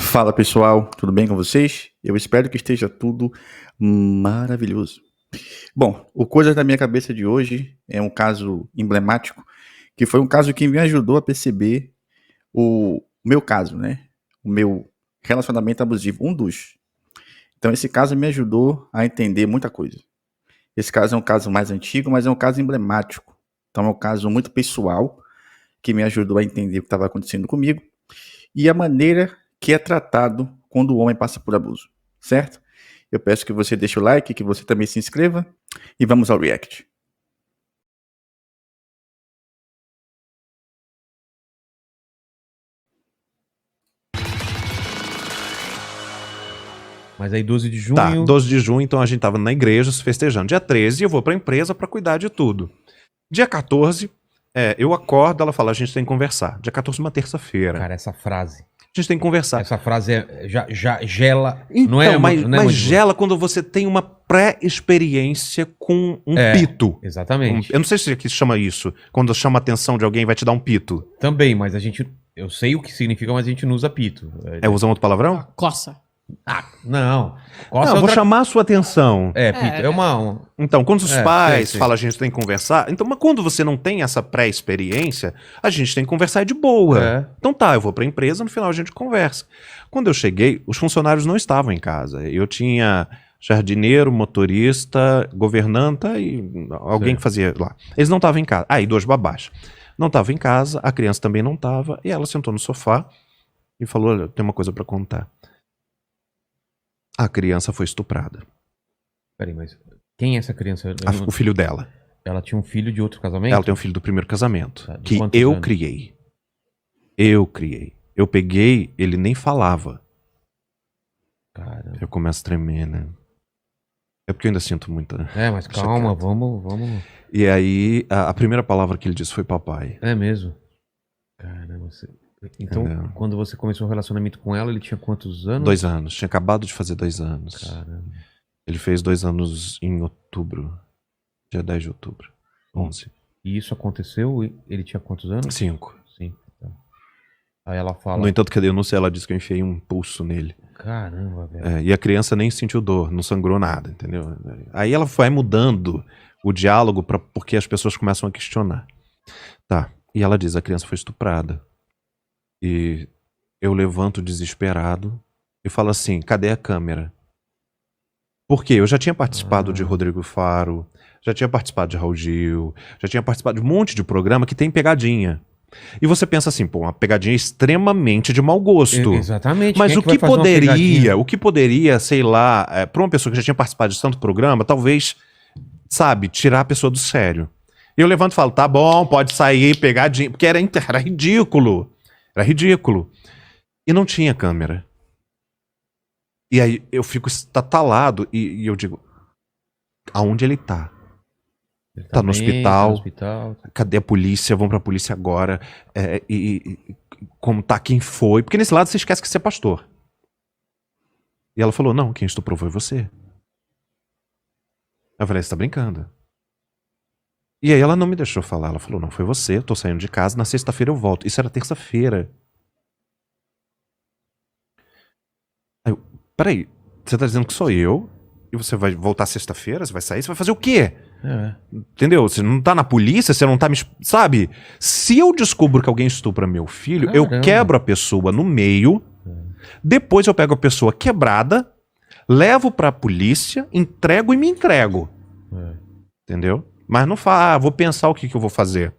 Fala pessoal, tudo bem com vocês? Eu espero que esteja tudo maravilhoso. Bom, o Coisa da Minha Cabeça de hoje é um caso emblemático, que foi um caso que me ajudou a perceber o meu caso, né? O meu relacionamento abusivo, um dos. Então esse caso me ajudou a entender muita coisa. Esse caso é um caso mais antigo, mas é um caso emblemático. Então é um caso muito pessoal, que me ajudou a entender o que estava acontecendo comigo e a maneira que é tratado quando o homem passa por abuso, certo? Eu peço que você deixe o like, que você também se inscreva e vamos ao react. Mas aí 12 de junho... Tá, 12 de junho, então a gente tava na igreja se festejando. Dia 13 eu vou pra empresa pra cuidar de tudo. Dia 14, eu acordo, ela fala, a gente tem que conversar. Dia 14 uma terça-feira. Cara, essa frase... A gente tem que conversar. Essa frase já gela... Então, não é, mas, não é mas muito gela quando você tem uma pré-experiência com um pito. Exatamente. Eu não sei se aqui chama isso. Quando chama a atenção de alguém, vai te dar um pito. Também, mas a gente... Eu sei o que significa, mas a gente não usa pito. Usando outro palavrão? Coça. Não. Coça Não, vou chamar a sua atenção. pito. É uma... Então, quando os pais sei. falam a gente tem que conversar, então, mas quando você não tem essa pré-experiência, a gente tem que conversar de boa. É. Então tá, eu vou pra empresa, no final a gente conversa. Quando eu cheguei, os funcionários não estavam em casa. Eu tinha jardineiro, motorista, governanta e alguém que fazia lá. Eles não estavam em casa. E 2 babás. Não estavam em casa, a criança também não estava, e ela sentou no sofá e falou, olha, tem uma coisa pra contar. A criança foi estuprada. Peraí, mas... Quem é essa criança? O filho dela. Ela tinha um filho de outro casamento? Ela tem um filho do primeiro casamento. Tá, de Que quantos eu anos? criei. Eu criei. Eu peguei, ele nem falava. Caramba. Eu começo a tremer, né? É porque eu ainda sinto muita... Mas calma, vamos... E aí, a primeira palavra que ele disse foi papai. É mesmo? Caramba, você... Então, Entendeu? quando você começou o relacionamento com ela, ele tinha quantos anos? 2 anos. Tinha acabado de fazer 2 anos. Caramba. Ele fez 2 anos em outubro. Dia 10 de outubro. 11. E isso aconteceu? Ele tinha quantos anos? 5. Sim. Tá. Aí ela fala... No entanto, que a denúncia, ela disse que eu enfiei um pulso nele. Caramba, velho. E a criança nem sentiu dor, não sangrou nada, entendeu? Aí ela foi mudando o diálogo porque as pessoas começam a questionar. Tá, e ela diz, a criança foi estuprada. E eu levanto desesperado e falo assim, cadê a câmera? Porque eu já tinha participado de Rodrigo Faro, já tinha participado de Raul Gil, já tinha participado de um monte de programa que tem pegadinha. E você pensa assim, pô, uma pegadinha extremamente de mau gosto. Exatamente. Mas Quem é o que vai fazer uma pegadinha? poderia, sei lá, pra uma pessoa que já tinha participado de tanto programa, talvez, sabe, tirar a pessoa do sério. E eu levanto e falo, tá bom, pode sair, pegadinha, porque era ridículo. Era ridículo. E não tinha câmera. E aí eu fico estatalado e eu digo, aonde ele tá? Ele Tá no bem, hospital. tá no hospital. Cadê a polícia? Vamos pra polícia agora. Como tá, quem foi? Porque nesse lado você esquece que você é pastor. E ela falou, não, quem estuprou foi você. Eu falei, você tá brincando? E aí ela não me deixou falar. Ela falou, não, foi você, eu tô saindo de casa, na sexta-feira eu volto. Isso era terça-feira. Aí eu, peraí, você tá dizendo que sou eu? E você vai voltar sexta-feira? Você vai sair? Você vai fazer o quê? Entendeu? Você não tá na polícia, você não tá me... Sabe? Se eu descubro que alguém estupra meu filho, eu Caramba. quebro a pessoa no meio, depois eu pego a pessoa quebrada, levo pra polícia, entrego e me entrego. Entendeu? Mas não fala, vou pensar o que eu vou fazer.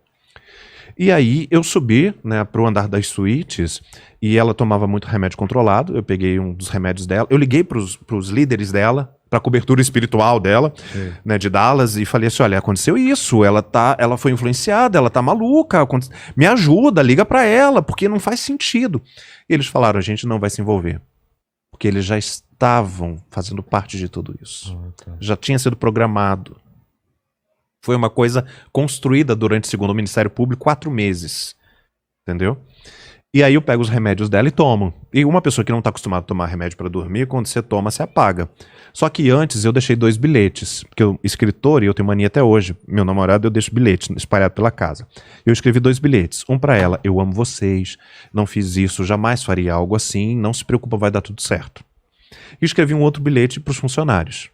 E aí eu subi, né, pro andar das suítes e ela tomava muito remédio controlado. Eu peguei um dos remédios dela. Eu liguei pros líderes dela, pra cobertura espiritual dela, né, de Dallas, e falei assim, olha, aconteceu isso, ela foi influenciada, ela tá maluca, me ajuda, liga pra ela, porque não faz sentido. E eles falaram, a gente não vai se envolver. Porque eles já estavam fazendo parte de tudo isso. Já tinha sido programado. Foi uma coisa construída durante, segundo o Ministério Público, 4 meses. Entendeu? E aí eu pego os remédios dela e tomo. E uma pessoa que não tá acostumada a tomar remédio pra dormir, quando você toma, você apaga. Só que antes eu deixei 2 bilhetes, porque eu, escritor, e eu tenho mania até hoje, meu namorado, eu deixo bilhetes espalhados pela casa. Eu escrevi 2 bilhetes, um pra ela: eu amo vocês, não fiz isso, jamais faria algo assim, não se preocupa, vai dar tudo certo. E escrevi um outro bilhete pros funcionários,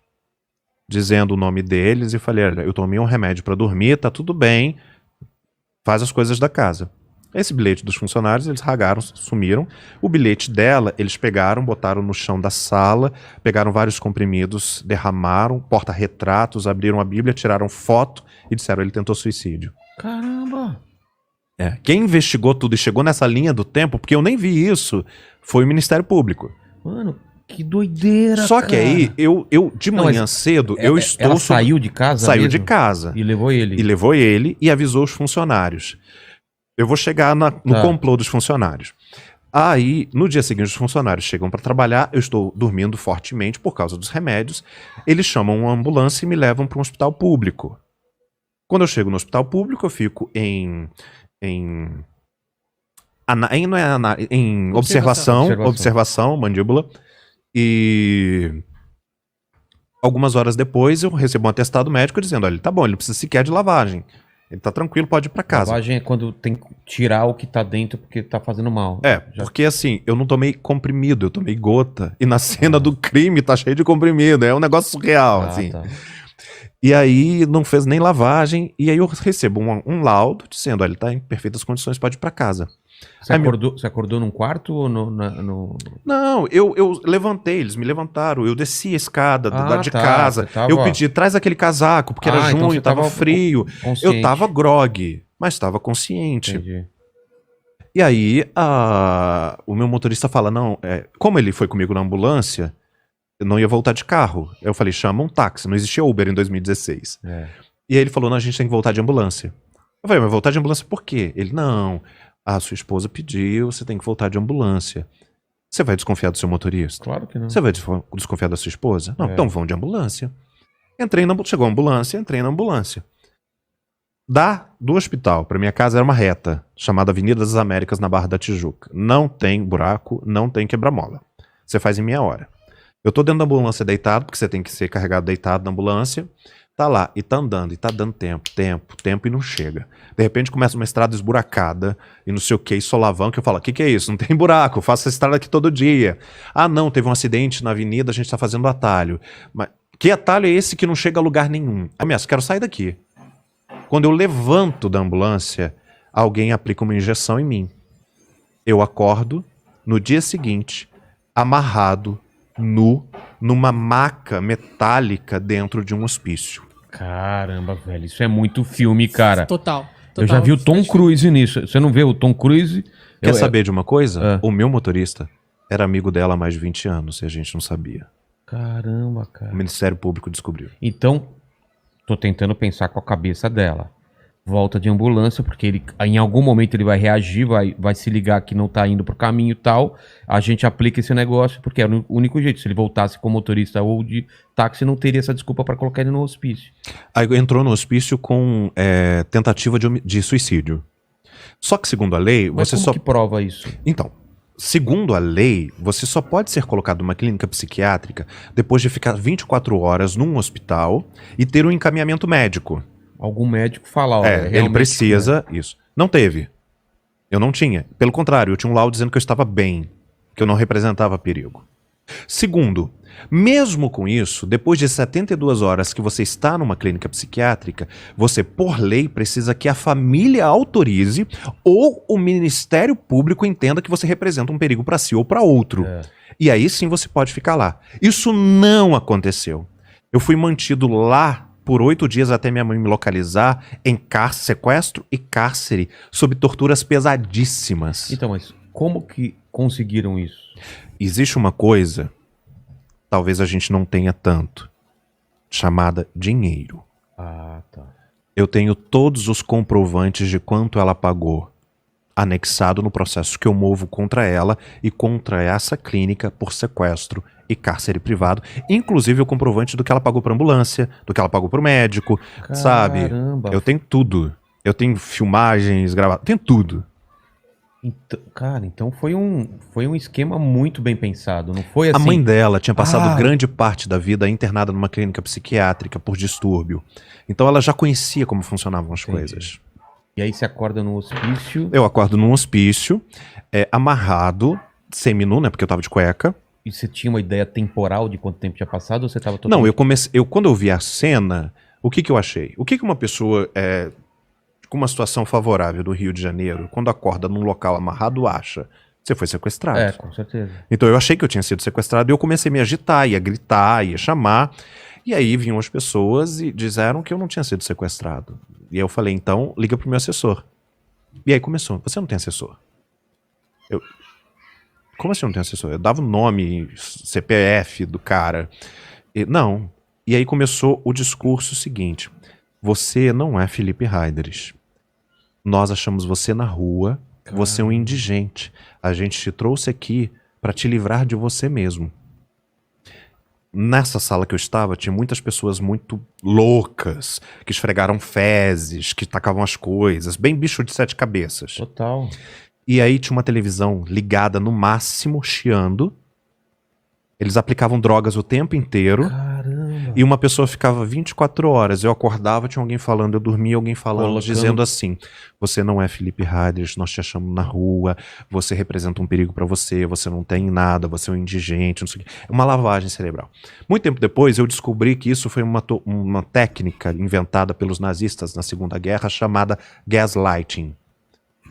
dizendo o nome deles e falei: olha, eu tomei um remédio pra dormir, tá tudo bem, faz as coisas da casa. Esse bilhete dos funcionários, eles ragaram, sumiram. O bilhete dela, eles pegaram, botaram no chão da sala, pegaram vários comprimidos, derramaram, porta-retratos, abriram a Bíblia, tiraram foto e disseram: ele tentou suicídio. Caramba! Quem investigou tudo e chegou nessa linha do tempo, porque eu nem vi isso, foi o Ministério Público. Mano, que doideira, Só que cara. aí, eu de manhã cedo, eu estou... Ela saiu de casa Saiu mesmo? de casa. E levou ele? E levou ele e avisou os funcionários. Eu vou chegar no complô dos funcionários. Aí, no dia seguinte, os funcionários chegam para trabalhar, eu estou dormindo fortemente por causa dos remédios, eles chamam uma ambulância e me levam para um hospital público. Quando eu chego no hospital público, eu fico em observação, mandíbula, e algumas horas depois eu recebo um atestado médico dizendo: olha, tá bom, ele não precisa sequer de lavagem. Ele tá tranquilo, pode ir pra casa. Lavagem é quando tem que tirar o que tá dentro porque tá fazendo mal. Porque assim, eu não tomei comprimido, eu tomei gota. E na cena do crime tá cheio de comprimido. É um negócio surreal, assim. Tá. E aí não fez nem lavagem. E aí eu recebo um laudo dizendo: olha, ele tá em perfeitas condições, pode ir pra casa. Você acordou num quarto ou no... Não, eu levantei, eles me levantaram, eu desci a escada de casa, tava... eu pedi: traz aquele casaco, porque era junho, então tava frio, consciente. eu tava grog, mas tava consciente. Entendi. E aí o meu motorista fala: não, como ele foi comigo na ambulância, eu não ia voltar de carro. Eu falei: chama um táxi, não existia Uber em 2016. E aí ele falou: não, a gente tem que voltar de ambulância. Eu falei: mas voltar de ambulância por quê? Ele: não, a sua esposa pediu, você tem que voltar de ambulância. Você vai desconfiar do seu motorista? Claro que não. Você vai desconfiar da sua esposa? Não, então vão de ambulância. Chegou a ambulância, entrei na ambulância. Do hospital pra minha casa era uma reta, chamada Avenida das Américas, na Barra da Tijuca. Não tem buraco, não tem quebra-mola. Você faz em meia hora. Eu tô dentro da ambulância deitado, porque você tem que ser carregado deitado na ambulância. Tá lá, e tá andando, e tá dando tempo, e não chega. De repente começa uma estrada esburacada, e não sei o que, solavanco, eu falo: o que é isso? Não tem buraco, eu faço essa estrada aqui todo dia. Ah não, teve um acidente na avenida, a gente tá fazendo atalho. Mas que atalho é esse que não chega a lugar nenhum? Ameaça, quero sair daqui. Quando eu levanto da ambulância, alguém aplica uma injeção em mim. Eu acordo, no dia seguinte, amarrado, nu, numa maca metálica dentro de um hospício. Caramba, velho, isso é muito filme, cara. Total. Eu já vi o Tom Cruise nisso. Você não vê o Tom Cruise? Quer saber de uma coisa? O meu motorista era amigo dela há mais de 20 anos e a gente não sabia. Caramba, cara. O Ministério Público descobriu. Então, tô tentando pensar com a cabeça dela. Volta de ambulância, porque ele, em algum momento ele vai reagir, vai se ligar que não tá indo pro caminho e tal. A gente aplica esse negócio, porque é o único jeito. Se ele voltasse como motorista ou de táxi, não teria essa desculpa pra colocar ele no hospício. Aí entrou no hospício com tentativa de suicídio. Só que, segundo a lei, Mas você como só... que prova isso? Então, segundo a lei, você só pode ser colocado numa clínica psiquiátrica depois de ficar 24 horas num hospital e ter um encaminhamento médico. Algum médico fala, ó, ele precisa, isso. Não teve. Eu não tinha. Pelo contrário, eu tinha um laudo dizendo que eu estava bem, que eu não representava perigo. Segundo, mesmo com isso, depois de 72 horas que você está numa clínica psiquiátrica, você, por lei, precisa que a família autorize ou o Ministério Público entenda que você representa um perigo para si ou para outro. E aí sim você pode ficar lá. Isso não aconteceu. Eu fui mantido lá por 8 dias até minha mãe me localizar em sequestro e cárcere, sob torturas pesadíssimas. Então, mas como que conseguiram isso? Existe uma coisa, talvez a gente não tenha tanto, chamada dinheiro. Ah, tá. Eu tenho todos os comprovantes de quanto ela pagou, anexado no processo que eu movo contra ela e contra essa clínica por sequestro e cárcere privado, inclusive o comprovante do que ela pagou pra ambulância, do que ela pagou pro médico, sabe? Eu tenho tudo. Eu tenho filmagens gravadas, tenho tudo. Então, cara, então foi um esquema muito bem pensado, não foi assim. A mãe dela tinha passado Ah. grande parte da vida internada numa clínica psiquiátrica por distúrbio. Então ela já conhecia como funcionavam as Entendi. coisas. E aí você acorda no hospício Eu acordo num hospício, amarrado, seminu, né? Porque eu tava de cueca. e você tinha uma ideia temporal de quanto tempo tinha passado ou você tava Não, quando eu vi a cena, o que eu achei? O que uma pessoa com uma situação favorável do Rio de Janeiro, quando acorda num local amarrado, acha? Você foi sequestrado. É, com certeza. Então eu achei que eu tinha sido sequestrado e eu comecei a me agitar, ia gritar, ia chamar. E aí vinham as pessoas e disseram que eu não tinha sido sequestrado. E aí eu falei, então liga pro meu assessor. E aí começou, você não tem assessor? Como assim não tem assessor? Eu dava o nome, CPF do cara. Não. E aí começou o discurso seguinte: você não é Felipe Heidrich. Nós achamos você na rua, você é um indigente. A gente te trouxe aqui para te livrar de você mesmo. Nessa sala que eu estava, tinha muitas pessoas muito loucas, que esfregaram fezes, que tacavam as coisas, bem bicho de 7 cabeças. Total. E aí tinha uma televisão ligada no máximo, chiando. Eles aplicavam drogas o tempo inteiro. Caramba. E uma pessoa ficava 24 horas. Eu acordava, tinha alguém falando, eu dormia, alguém falando, Colocando- dizendo assim: você não é Felipe Heidrich, nós te achamos na rua, você representa um perigo pra você, você não tem nada, você é um indigente, não sei o quê. É uma lavagem cerebral. Muito tempo depois, eu descobri que isso foi uma técnica inventada pelos nazistas na Segunda Guerra chamada gaslighting.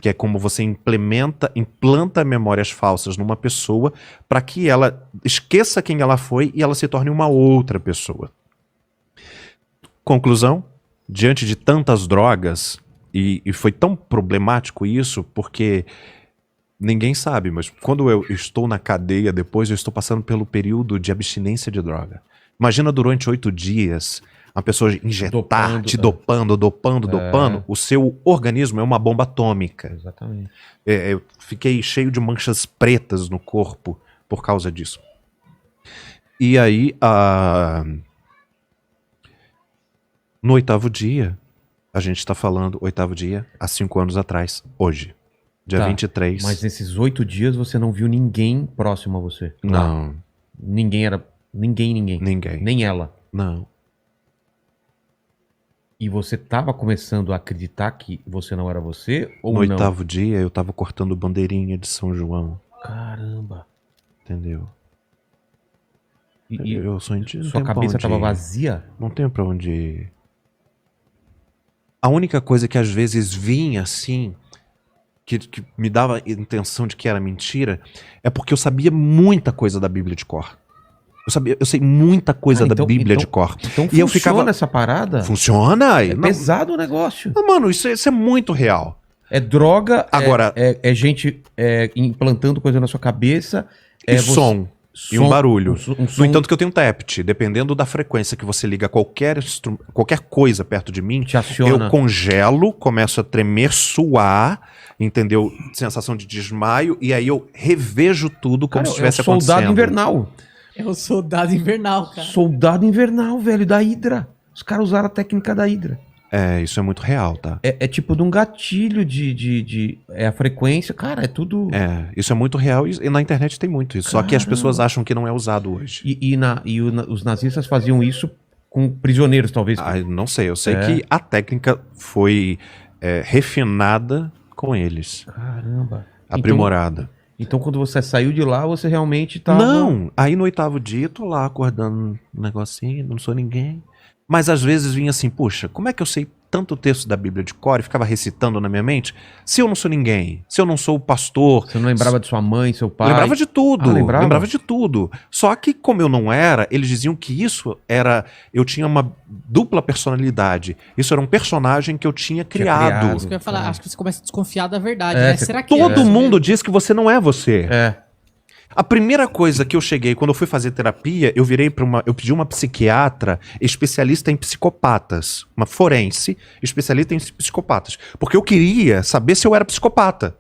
Que é como você implanta memórias falsas numa pessoa para que ela esqueça quem ela foi e ela se torne uma outra pessoa. Conclusão, diante de tantas drogas, e foi tão problemático isso, porque ninguém sabe, mas quando eu estou na cadeia depois, eu estou passando pelo período de abstinência de droga. Imagina durante 8 dias... a pessoa injetar, te dopando, o seu organismo é uma bomba atômica. Exatamente. Eu fiquei cheio de manchas pretas no corpo por causa disso. E aí, no 8º dia, a gente tá falando, 8º dia, há 5 anos atrás, hoje, dia Tá, 23. Mas nesses 8 dias você não viu ninguém próximo a você? Não, Ninguém era... Ninguém. ninguém. Nem ela. Não. E você tava começando a acreditar que você não era você ou No não? 8º dia, eu tava cortando bandeirinha de São João, Caramba. entendeu? E Eu sou indígena. sua cabeça tava vazia? Não tenho pra onde ir. A única coisa que às vezes vinha assim, que me dava a intenção de que era mentira, é porque eu sabia muita coisa da Bíblia de cor. Eu sei muita coisa da Bíblia de cor. Então E eu ficava... essa parada? Funciona? É pesado o negócio. Não, mano, isso é muito real. É droga, Agora- é gente implantando coisa na sua cabeça. E som. E um barulho. Um som. No entanto que eu tenho TEPT, dependendo da frequência que você liga qualquer coisa perto de mim, te aciona. eu congelo, começo a tremer, suar, entendeu? Sensação de desmaio, e aí eu revejo tudo como Cara, se estivesse é o Soldado acontecendo. Invernal. É o Soldado Invernal, cara. Soldado Invernal, velho, da Hydra. Os caras usaram a técnica da Hydra. Isso é muito real, tá? É tipo de um gatilho é a frequência. Cara, é tudo... Isso é muito real e na internet tem muito isso. Só que as Caramba. pessoas acham que não é usado hoje. Os nazistas faziam isso com prisioneiros, talvez. Não sei, eu sei que a técnica foi refinada com eles. Caramba. Aprimorada. Então quando você saiu de lá, você realmente tava... Não, aí no 8º dia, tô lá acordando um negocinho, não sou ninguém. Mas às vezes vinha assim, puxa, como é que eu sei tanto texto da Bíblia de cor e ficava recitando na minha mente, se eu não sou ninguém, se eu não sou o pastor... Você não lembrava de sua mãe, seu pai? Lembrava de tudo, lembrava de tudo. Só que como eu não era, eles diziam que isso era... Eu tinha uma dupla personalidade. Isso era um personagem que eu tinha criado. Isso que eu ia falar, acho que você começa a desconfiar da verdade, É, né? você- Será que Todo mundo diz que você não é você. É. A primeira coisa que eu cheguei, quando eu fui fazer terapia, eu pedi uma psiquiatra especialista em psicopatas, uma forense especialista em psicopatas, porque eu queria saber se eu era psicopata.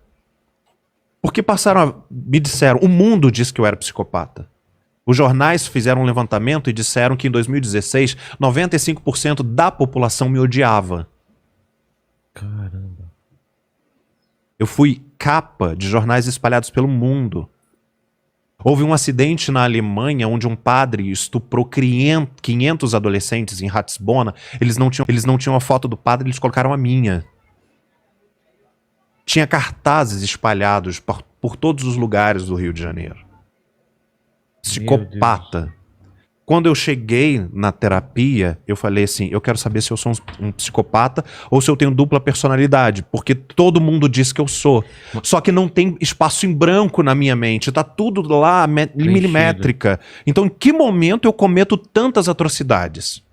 Porque me disseram, o mundo disse que eu era psicopata. Os jornais fizeram um levantamento e disseram que em 2016, 95% da população me odiava. Caramba. Eu fui capa de jornais espalhados pelo mundo. Houve um acidente na Alemanha onde um padre estuprou 500 adolescentes em Ratisbona. Eles não tinham a foto do padre, eles colocaram a minha. Tinha cartazes espalhados por todos os lugares do Rio de Janeiro. Psicopata. Quando eu cheguei na terapia, eu falei assim, eu quero saber se eu sou um psicopata ou se eu tenho dupla personalidade, porque todo mundo diz que eu sou. Só que não tem espaço em branco na minha mente, tá tudo lá milimétrica. Então em que momento eu cometo tantas atrocidades?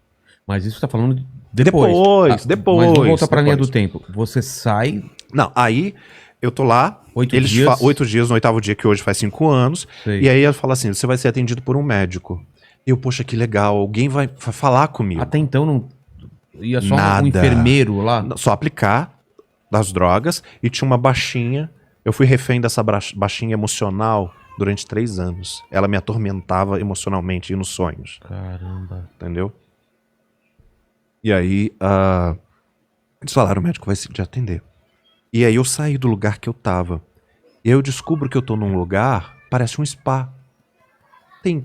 Mas isso tá falando depois. Depois. Mas vamos voltar pra linha do tempo. Você sai... Não, aí eu tô lá, 8 dias? 8 dias, no 8º dia, que hoje faz 5 anos, Sei. e aí ela fala assim, você vai ser atendido por um médico. Eu, poxa, que legal, alguém vai falar comigo. Até então não... Ia só Nada. um enfermeiro lá? Só aplicar das drogas, e tinha uma baixinha, eu fui refém dessa baixinha emocional durante 3 anos. Ela me atormentava emocionalmente e nos sonhos. Caramba. Entendeu? E aí, eles falaram, o médico vai te atender. E aí eu saí do lugar que eu tava. E aí eu descubro que eu tô num lugar, parece um spa. Tem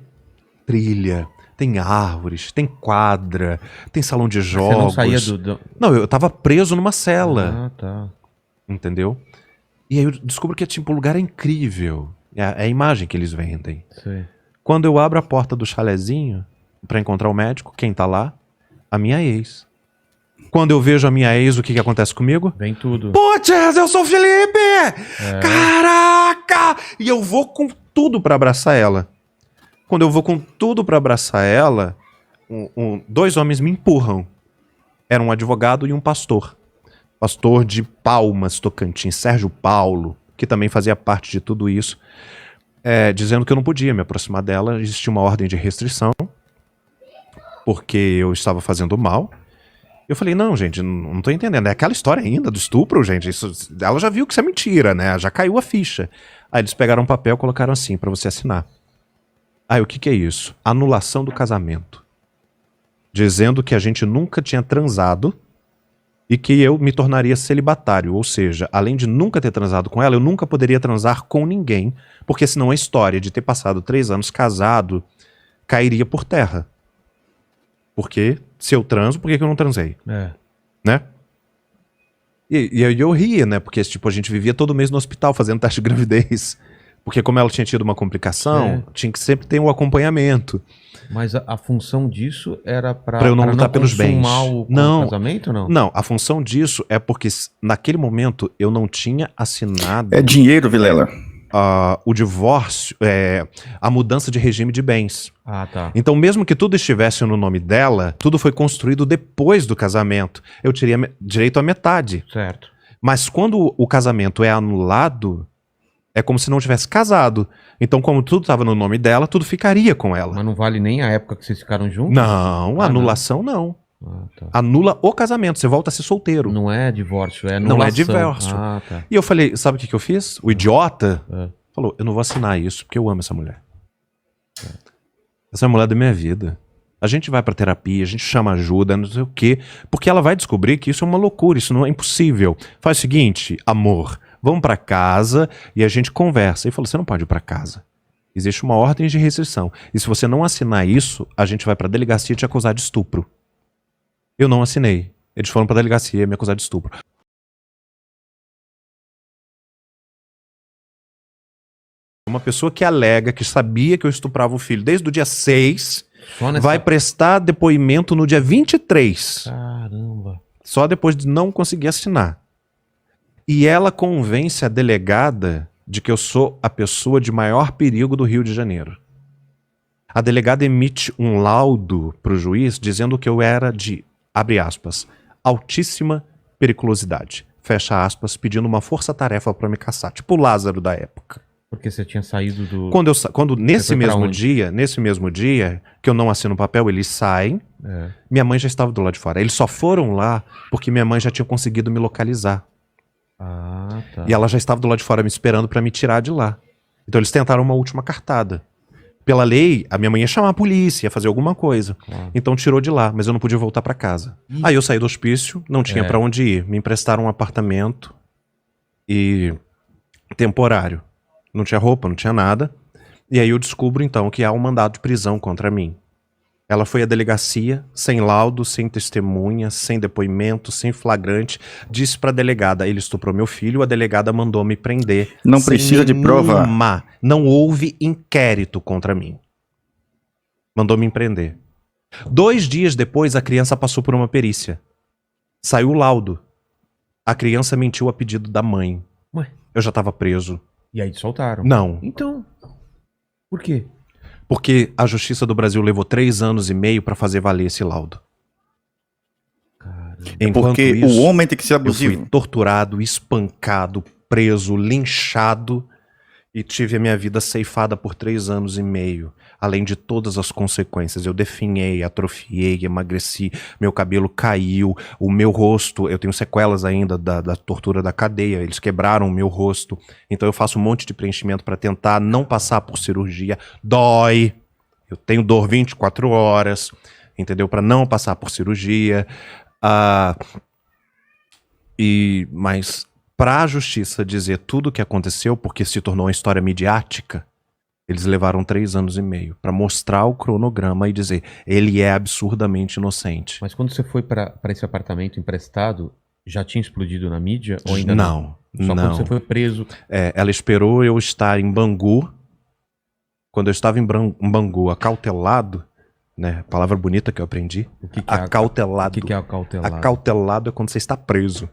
trilha, tem árvores, tem quadra, tem salão de jogos. Você não saía do... Não, eu tava preso numa cela. Ah, tá. Entendeu? E aí eu descubro que tipo, o lugar é incrível. É a imagem que eles vendem. Sei. Quando eu abro a porta do chalezinho pra encontrar o médico, quem tá lá? A minha ex. Quando eu vejo a minha ex, o que acontece comigo? Vem tudo. Putz, eu sou o Felipe! Caraca! E eu vou com tudo pra abraçar ela. Quando eu vou com tudo pra abraçar ela, 2 homens me empurram. Era um advogado e um pastor. Pastor de Palmas, Tocantins, Sérgio Paulo, que também fazia parte de tudo isso, dizendo que eu não podia me aproximar dela. Existia uma ordem de restrição, porque eu estava fazendo mal. Eu falei, não, gente, não tô entendendo. É aquela história ainda do estupro, gente. Ela já viu que isso é mentira, né? Já caiu a ficha. Aí eles pegaram um papel e colocaram assim, pra você assinar. Aí o que é isso? Anulação do casamento. Dizendo que a gente nunca tinha transado e que eu me tornaria celibatário. Ou seja, além de nunca ter transado com ela, eu nunca poderia transar com ninguém, porque senão a história de ter passado 3 anos casado cairia por terra. Porque se eu transo, por que eu não transei? Né? E aí eu ria, né? Porque tipo, a gente vivia todo mês no hospital fazendo teste de gravidez. Porque como ela tinha tido uma complicação, tinha que sempre ter um acompanhamento. Mas a função disso era pra eu não lutar pelos bens. O casamento, não? Não, a função disso é porque naquele momento eu não tinha assinado... É dinheiro, Vilela. O divórcio, a mudança de regime de bens. Ah, tá. Então, mesmo que tudo estivesse no nome dela, tudo foi construído depois do casamento. Eu teria direito à metade. Certo. Mas quando o casamento é anulado, é como se não tivesse casado. Então, como tudo estava no nome dela, tudo ficaria com ela. Mas não vale nem a época que vocês ficaram juntos? Não, anulação não. Tá. Anula o casamento, você volta a ser solteiro. Não é divórcio, é anulação. Não é divórcio. Ah, tá. E eu falei, sabe o que eu fiz? O idiota falou, eu não vou assinar isso porque eu amo essa mulher. Essa é a mulher da minha vida. A gente vai pra terapia, a gente chama ajuda, não sei o quê, porque ela vai descobrir que isso é uma loucura, isso não é impossível. Faz o seguinte, amor, vamos pra casa e a gente conversa. Ele falou, você não pode ir pra casa. Existe uma ordem de restrição. E se você não assinar isso, a gente vai pra delegacia te acusar de estupro. Eu não assinei. Eles foram pra delegacia me acusar de estupro. Uma pessoa que alega que sabia que eu estuprava o filho desde o dia 6, vai prestar depoimento no dia 23. Caramba. Só depois de não conseguir assinar. E ela convence a delegada de que eu sou a pessoa de maior perigo do Rio de Janeiro. A delegada emite um laudo pro juiz dizendo que eu era de, abre aspas, altíssima periculosidade, fecha aspas, pedindo uma força-tarefa pra me caçar, tipo o Lázaro da época. Porque você tinha saído do... Quando nesse mesmo dia, que eu não assino o papel, eles saem, minha mãe já estava do lado de fora. Eles só foram lá porque minha mãe já tinha conseguido me localizar. Ah, tá. E ela já estava do lado de fora me esperando pra me tirar de lá. Então eles tentaram uma última cartada. Pela lei, a minha mãe ia chamar a polícia, ia fazer alguma coisa. Então tirou de lá, mas eu não podia voltar pra casa. Aí eu saí do hospício, não tinha pra onde ir. Me emprestaram um apartamento e temporário. Não tinha roupa, não tinha nada. E aí eu descubro então que há um mandado de prisão contra mim. Ela foi à delegacia, sem laudo, sem testemunha, sem depoimento, sem flagrante. Disse pra delegada, ele estuprou meu filho, a delegada mandou me prender. Não sem precisa de prova. nenhuma. Não houve inquérito contra mim. Mandou me prender. 2 dias depois, a criança passou por uma perícia. Saiu o laudo. A criança mentiu a pedido da mãe. Ué, Eu já tava preso. e aí te soltaram. Não. Então, por quê? Porque a Justiça do Brasil levou 3 anos e meio pra fazer valer esse laudo. Cara, Porque o homem tem que ser eu fui abusivo. torturado, espancado, preso, linchado e tive a minha vida ceifada por 3 anos e meio. Além de todas as consequências. Eu definhei, atrofiei, emagreci, meu cabelo caiu, o meu rosto, eu tenho sequelas ainda da tortura da cadeia, eles quebraram o meu rosto. Então eu faço um monte de preenchimento para tentar não passar por cirurgia. Dói. Eu tenho dor 24 horas, entendeu? Para não passar por cirurgia. Mas para a justiça dizer tudo o que aconteceu, porque se tornou uma história midiática, eles levaram 3 anos e meio para mostrar o cronograma e dizer ele é absurdamente inocente. mas quando você foi pra esse apartamento emprestado, já tinha explodido na mídia? Ou ainda não? Não, Só não. quando você foi preso. Ela esperou eu estar em Bangu. Quando eu estava em Bangu, acautelado, né? Palavra bonita que eu aprendi. O que é Acautelado. O que é acautelado? Acautelado é quando você está preso.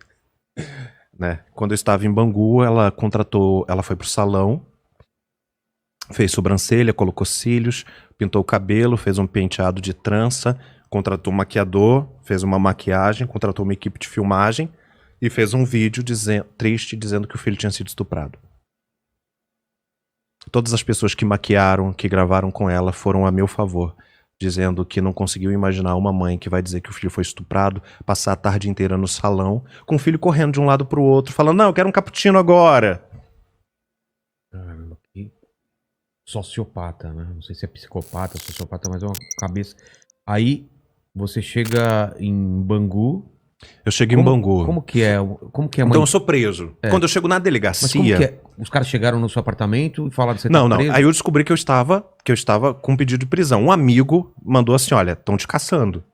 Né? Quando eu estava em Bangu, ela foi pro salão, fez sobrancelha, colocou cílios, pintou o cabelo, fez um penteado de trança, contratou um maquiador, fez uma maquiagem, contratou uma equipe de filmagem e fez um vídeo triste dizendo que o filho tinha sido estuprado. Todas as pessoas que maquiaram, que gravaram com ela, foram a meu favor, dizendo que não conseguiu imaginar uma mãe que vai dizer que o filho foi estuprado, passar a tarde inteira no salão, com o filho correndo de um lado pro outro, falando, não, eu quero um cappuccino agora. Caramba, que sociopata, né? Não sei se é psicopata, sociopata, mas é uma cabeça. Aí você chega em Bangu. Eu cheguei em Bangu. Como que é? Como que é a mãe? Então eu sou preso. Quando eu chego na delegacia... Mas como que é? Os caras chegaram no seu apartamento e falaram que você Não, tá não. preso? Aí eu descobri que eu estava com pedido de prisão. Um amigo mandou assim, olha, estão te caçando.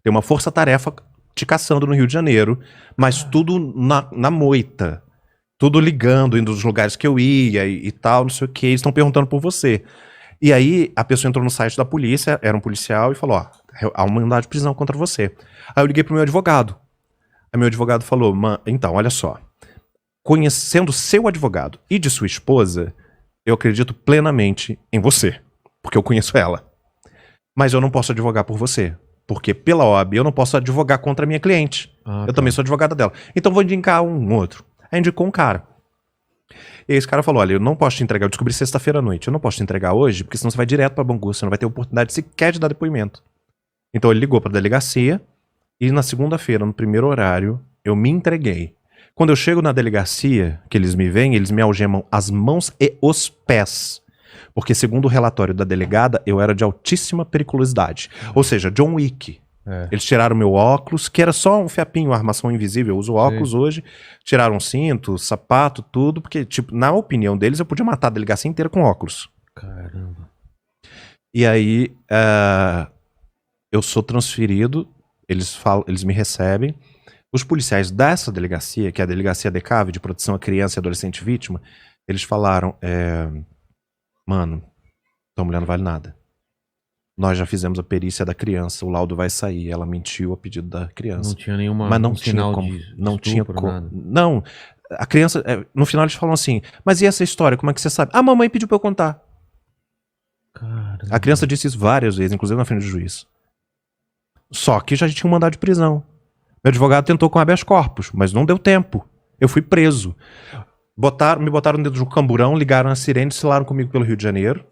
Tem uma força-tarefa te caçando no Rio de Janeiro, mas tudo na moita. Tudo ligando, indo dos lugares que eu ia e tal, não sei o que. Eles estão perguntando por você. E aí a pessoa entrou no site da polícia, era um policial, e falou, ó, há uma mandado de prisão contra você. Aí eu liguei pro meu advogado. Aí meu advogado falou, então, olha só. Conhecendo seu advogado e de sua esposa, eu acredito plenamente em você, porque eu conheço ela. Mas eu não posso advogar por você, porque pela OAB eu não posso advogar contra a minha cliente. Eu também sou advogada dela. Então vou indicar um outro. Aí indicou um cara. E esse cara falou, olha, eu não posso te entregar, eu descobri sexta-feira à noite, eu não posso te entregar hoje, porque senão você vai direto pra Bangu, você não vai ter oportunidade sequer de dar depoimento. Então ele ligou pra delegacia, e na segunda-feira, no primeiro horário, eu me entreguei. Quando eu chego na delegacia, que eles me veem, eles me algemam as mãos e os pés. Porque segundo o relatório da delegada, eu era de altíssima periculosidade. Ou seja, John Wick. Eles tiraram meu óculos, que era só um fiapinho, uma armação invisível. Eu uso óculos hoje. Tiraram um cinto, sapato, tudo. Porque, tipo, na opinião deles, eu podia matar a delegacia inteira com óculos. Caramba. E aí, eu sou transferido, eles me recebem. Os policiais dessa delegacia, que é a delegacia DECAV, de proteção à criança e adolescente vítima, eles falaram, mano, tua mulher não vale nada. Nós já fizemos a perícia da criança, o laudo vai sair, ela mentiu a pedido da criança. Não tinha nenhuma Mas não um tinha sinal como, de não estupro, tinha como. nada. Não, a criança, no final eles falam assim, mas e essa história, como é que você sabe? A mamãe pediu pra eu contar. Caramba. A criança disse isso várias vezes, inclusive na frente do juiz. Só que já tinha um mandado de prisão. Meu advogado tentou com habeas corpus, mas não deu tempo. Eu fui preso. Me botaram dentro de um camburão, ligaram a sirene, desfilaram comigo pelo Rio de Janeiro.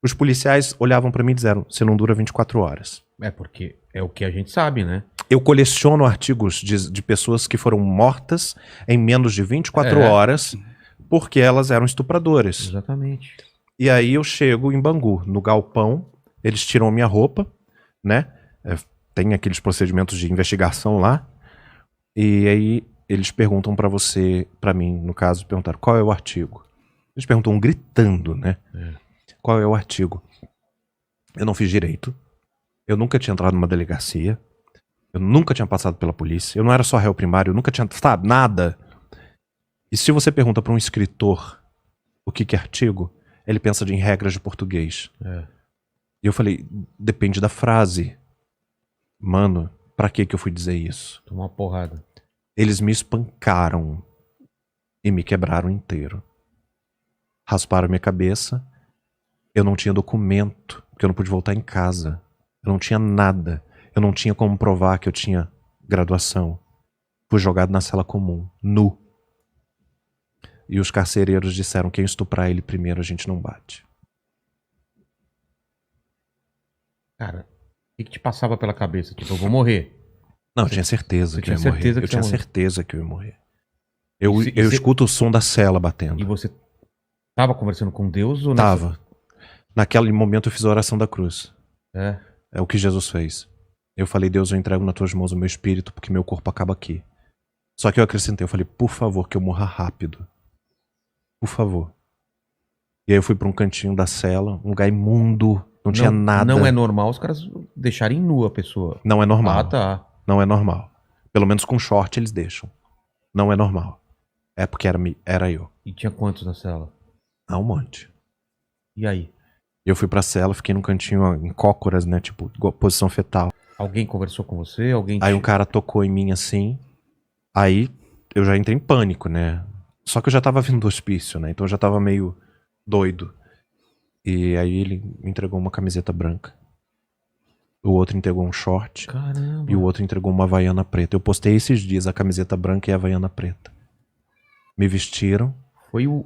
Os policiais olhavam pra mim e disseram, você não dura 24 horas. É porque é o que a gente sabe, né? Eu coleciono artigos de pessoas que foram mortas em menos de 24 horas porque elas eram estupradoras. Exatamente. E aí eu chego em Bangu, no galpão, eles tiram minha roupa, né? Tem aqueles procedimentos de investigação lá. E aí eles perguntam pra você, pra mim, no caso, perguntaram qual é o artigo. Eles perguntam gritando, né? Qual é o artigo? Eu não fiz direito. Eu nunca tinha entrado numa delegacia. Eu nunca tinha passado pela polícia. Eu não era só réu primário. Eu nunca tinha... Sabe? Nada. E se você pergunta pra um escritor o que é artigo, ele pensa em regras de português. E eu falei, depende da frase. Mano, pra que eu fui dizer isso? Tomou uma porrada. Eles me espancaram e me quebraram inteiro. Rasparam minha cabeça. Eu não tinha documento, porque eu não pude voltar em casa. Eu não tinha nada. Eu não tinha como provar que eu tinha graduação. Fui jogado na cela comum, nu. E os carcereiros disseram, quem estuprar ele primeiro a gente não bate. Cara, o que te passava pela cabeça? Tipo, eu vou morrer. Não, eu tinha certeza Você que eu ia tinha morrer. certeza que Eu você tinha ia morrer. certeza que eu ia morrer. E Eu você- escuto o som da cela batendo. E você tava conversando com Deus ou Tava. Naquele momento eu fiz a oração da cruz. É. É o que Jesus fez. Eu falei, Deus, eu entrego nas tuas mãos o meu espírito, porque meu corpo acaba aqui. Só que eu acrescentei, eu falei, por favor, que eu morra rápido. Por favor. E aí eu fui pra um cantinho da cela, um lugar imundo, não tinha nada. Não é normal os caras deixarem nua a pessoa. Não é normal. Ah, tá. Não é normal. Pelo menos com short eles deixam. Não é normal. É porque era eu. E tinha quantos na cela? Ah, um monte. E aí? E eu fui pra cela, fiquei num cantinho em cócoras, né? Tipo, posição fetal. Alguém conversou com você? Alguém Aí um cara tocou em mim assim. Aí eu já entrei em pânico, né? Só que eu já tava vindo do hospício, né? Então eu já tava meio doido. E aí ele me entregou uma camiseta branca. O outro entregou um short. Caramba. E o outro entregou uma havaiana preta. Eu postei esses dias a camiseta branca e a havaiana preta. Me vestiram. Foi o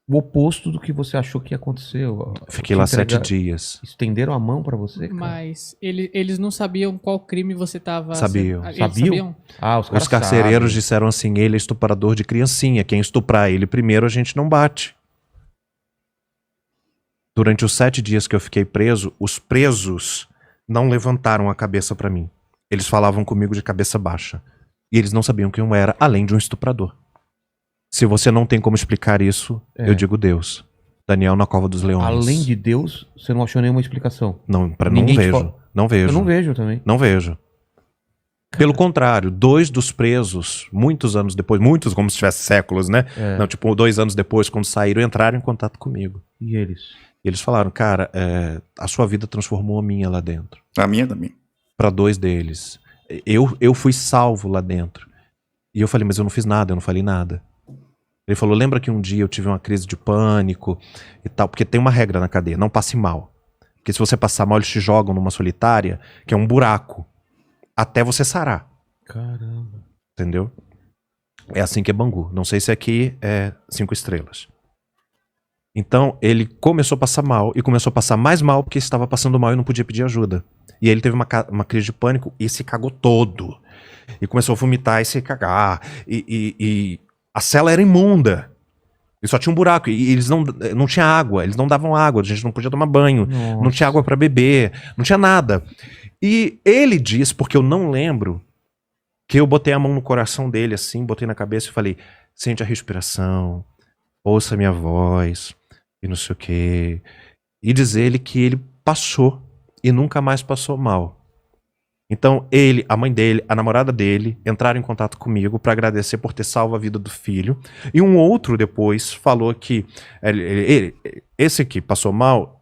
oposto do que você achou que ia acontecer. Fiquei lá 7 dias. Estenderam a mão pra você, cara? Mas eles não sabiam qual crime você tava... Sabiam. Eles Sabiam? Ah, os caras Os carcereiros sabem. disseram assim, ele é estuprador de criancinha. Quem estuprar ele primeiro, a gente não bate. Durante os 7 dias que eu fiquei preso, os presos não levantaram a cabeça pra mim. Eles falavam comigo de cabeça baixa. E eles não sabiam quem eu era, além de um estuprador. Se você não tem como explicar isso, eu digo Deus. Daniel na Cova dos Leões. Além de Deus, você não achou nenhuma explicação. Não, não Ninguém te vejo. fala. Não vejo. Eu não vejo também. Não vejo. Pelo contrário, 2 dos presos, muitos anos depois, muitos como se tivesse séculos, né? Não, tipo, 2 anos depois, quando saíram, entraram em contato comigo. E eles? Eles falaram, cara, a sua vida transformou a minha lá dentro. A minha também. Pra 2 deles. Eu fui salvo lá dentro. E eu falei, mas eu não fiz nada, eu não falei nada. Ele falou, lembra que um dia eu tive uma crise de pânico e tal, porque tem uma regra na cadeia, não passe mal. Porque se você passar mal, eles te jogam numa solitária, que é um buraco, até você sarar. Caramba. Entendeu? É assim que é Bangu. Não sei se aqui é 5 estrelas. Então, ele começou a passar mal, e começou a passar mais mal porque estava passando mal e não podia pedir ajuda. E aí ele teve uma crise de pânico e se cagou todo. E começou a vomitar e se cagar. E a cela era imunda. E só tinha um buraco. E eles não tinha água. Eles não davam água. A gente não podia tomar banho. Nossa. Não tinha água pra beber. Não tinha nada. E ele disse, porque eu não lembro, que eu botei a mão no coração dele assim, botei na cabeça e falei, sente a respiração, ouça a minha voz, e não sei o quê. E diz ele que ele passou e nunca mais passou mal. Então ele, a mãe dele, a namorada dele entraram em contato comigo pra agradecer por ter salvo a vida do filho. E um outro depois falou que esse que passou mal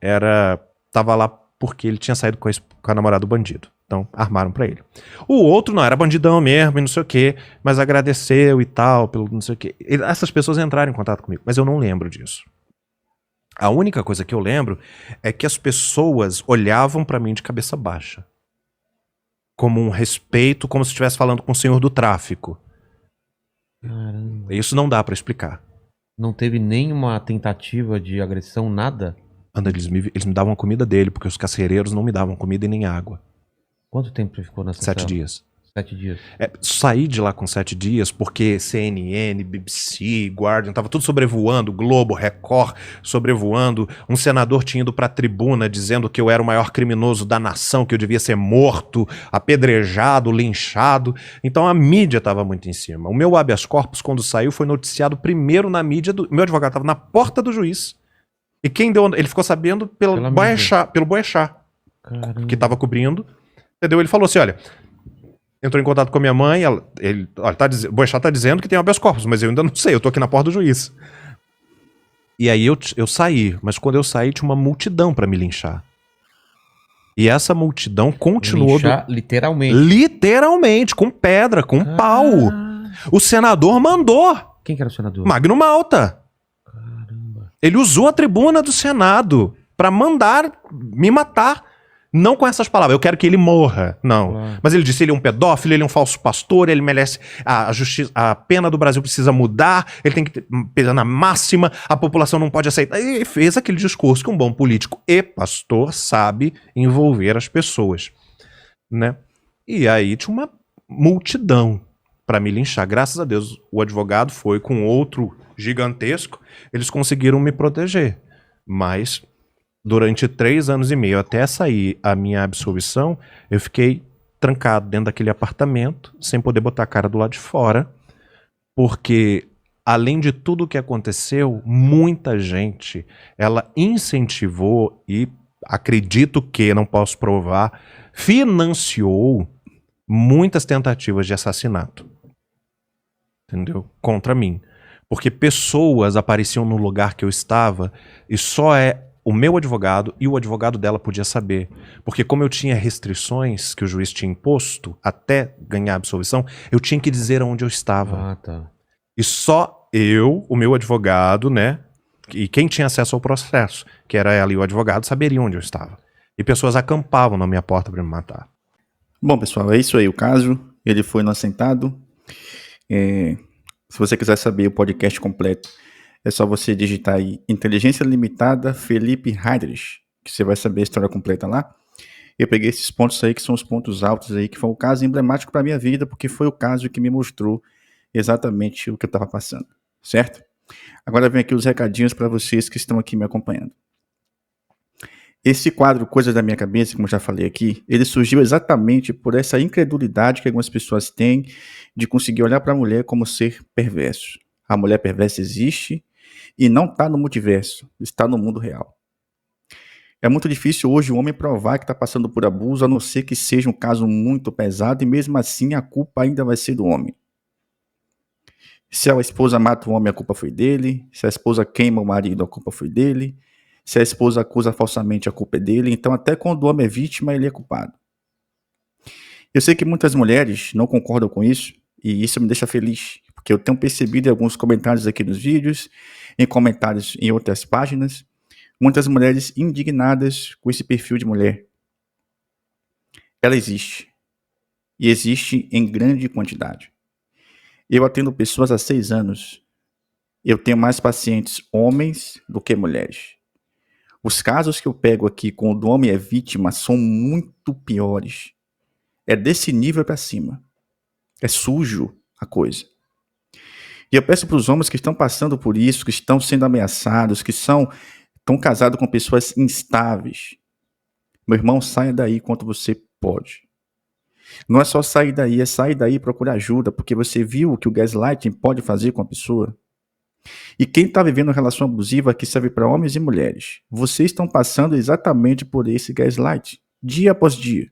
tava lá porque ele tinha saído com a namorada do bandido. Então armaram pra ele. O outro não era bandidão mesmo e não sei o que, mas agradeceu e tal pelo não sei o que. Essas pessoas entraram em contato comigo, mas eu não lembro disso. A única coisa que eu lembro é que as pessoas olhavam pra mim de cabeça baixa. Como um respeito, como se estivesse falando com o senhor do tráfico. Caramba. Isso não dá pra explicar. Não teve nenhuma tentativa de agressão, nada? Eles me davam a comida dele, porque os carcereiros não me davam comida e nem água. Quanto tempo você ficou nessa 7 cela? dias. 7 dias. Saí de lá com 7 dias porque CNN, BBC, Guardian, tava tudo sobrevoando, Globo, Record sobrevoando. Um senador tinha ido pra tribuna dizendo que eu era o maior criminoso da nação, que eu devia ser morto, apedrejado, linchado. Então a mídia tava muito em cima. O meu habeas corpus, quando saiu, foi noticiado primeiro na mídia. Meu advogado tava na porta do juiz. E quem deu... Ele ficou sabendo pelo Boechat, que tava cobrindo. Entendeu? Ele falou assim, olha... Entrou em contato com a minha mãe, o Boechat tá dizendo que tem habeas corpus, mas eu ainda não sei, eu tô aqui na porta do juiz. E aí eu saí, mas quando eu saí tinha uma multidão pra me linchar. E essa multidão continuou... Linchar, literalmente. Literalmente, com pedra, com pau. O senador mandou. Quem que era o senador? Magno Malta. Caramba. Ele usou a tribuna do Senado pra mandar me matar. Não com essas palavras, eu quero que ele morra. Não. Claro. Mas ele disse, ele é um pedófilo, ele é um falso pastor, ele merece... A pena do Brasil precisa mudar, ele tem que ter pena máxima, a população não pode aceitar. E fez aquele discurso que um bom político e pastor sabe envolver as pessoas. Né? E aí tinha uma multidão para me linchar. Graças a Deus, o advogado foi com outro gigantesco, eles conseguiram me proteger. Mas... durante 3 anos e meio, até sair a minha absolvição, eu fiquei trancado dentro daquele apartamento, sem poder botar a cara do lado de fora, porque, além de tudo o que aconteceu, muita gente, ela incentivou e, acredito que, não posso provar, financiou muitas tentativas de assassinato. Entendeu? Contra mim. Porque pessoas apareciam no lugar que eu estava e só o meu advogado e o advogado dela podia saber. Porque como eu tinha restrições que o juiz tinha imposto até ganhar a absolvição, eu tinha que dizer onde eu estava. Ah, tá. E só eu, o meu advogado, né, e quem tinha acesso ao processo, que era ela e o advogado, saberiam onde eu estava. E pessoas acampavam na minha porta para me matar. Bom, pessoal, é isso aí o caso. Ele foi inocentado. Se você quiser saber o podcast completo, é só você digitar aí Inteligência Limitada Felipe Heydrich, que você vai saber a história completa lá. Eu peguei esses pontos aí que são os pontos altos aí, que foi um caso emblemático para minha vida, porque foi o caso que me mostrou exatamente o que eu estava passando, certo? Agora vem aqui os recadinhos para vocês que estão aqui me acompanhando. Esse quadro Coisas da Minha Cabeça, como eu já falei aqui, ele surgiu exatamente por essa incredulidade que algumas pessoas têm de conseguir olhar para a mulher como ser perverso. A mulher perversa existe e não está no multiverso, está no mundo real. É muito difícil hoje o homem provar que está passando por abuso, a não ser que seja um caso muito pesado, e mesmo assim a culpa ainda vai ser do homem. Se a esposa mata o homem, a culpa foi dele. Se a esposa queima o marido, a culpa foi dele. Se a esposa acusa falsamente, a culpa é dele. Então até quando o homem é vítima, ele é culpado. Eu sei que muitas mulheres não concordam com isso, e isso me deixa feliz, porque eu tenho percebido em alguns comentários aqui nos vídeos, em comentários em outras páginas, muitas mulheres indignadas com esse perfil de mulher. Ela existe. E existe em grande quantidade. Eu atendo pessoas há 6 anos. Eu tenho mais pacientes homens do que mulheres. Os casos que eu pego aqui quando o homem é vítima são muito piores. É desse nível para cima. É sujo a coisa. E eu peço para os homens que estão passando por isso, que estão sendo ameaçados, que estão casados com pessoas instáveis. Meu irmão, saia daí quanto você pode. Não é só sair daí, é sair daí e procurar ajuda, porque você viu o que o gaslighting pode fazer com a pessoa. E quem está vivendo uma relação abusiva aqui serve para homens e mulheres. Vocês estão passando exatamente por esse gaslighting, dia após dia.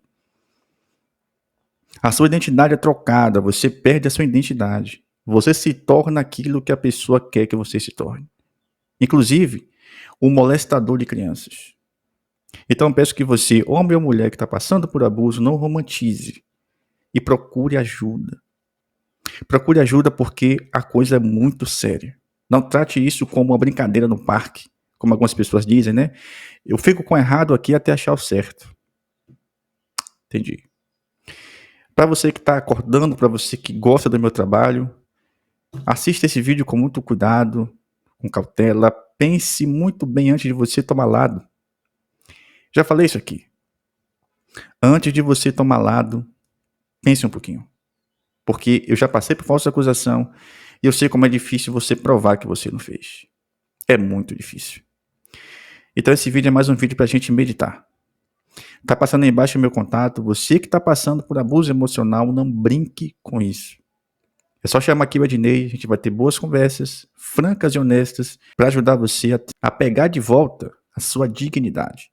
A sua identidade é trocada, você perde a sua identidade. Você se torna aquilo que a pessoa quer que você se torne. Inclusive, um molestador de crianças. Então eu peço que você, homem ou mulher que está passando por abuso, não romantize. E procure ajuda. Procure ajuda porque a coisa é muito séria. Não trate isso como uma brincadeira no parque, como algumas pessoas dizem, né? Eu fico com o errado aqui até achar o certo. Entendi. Para você que está acordando, para você que gosta do meu trabalho, assista esse vídeo com muito cuidado, com cautela, pense muito bem antes de você tomar lado. Já falei isso aqui. Antes de você tomar lado, pense um pouquinho. Porque eu já passei por falsa acusação e eu sei como é difícil você provar que você não fez. É muito difícil. Então esse vídeo é mais um vídeo pra gente meditar. Tá passando aí embaixo o meu contato. Você que tá passando por abuso emocional, não brinque com isso. É só chamar aqui o Ednei, a gente vai ter boas conversas, francas e honestas, para ajudar você a pegar de volta a sua dignidade.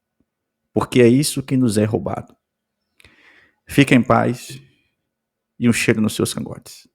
Porque é isso que nos é roubado. Fica em paz e um cheiro nos seus cangotes.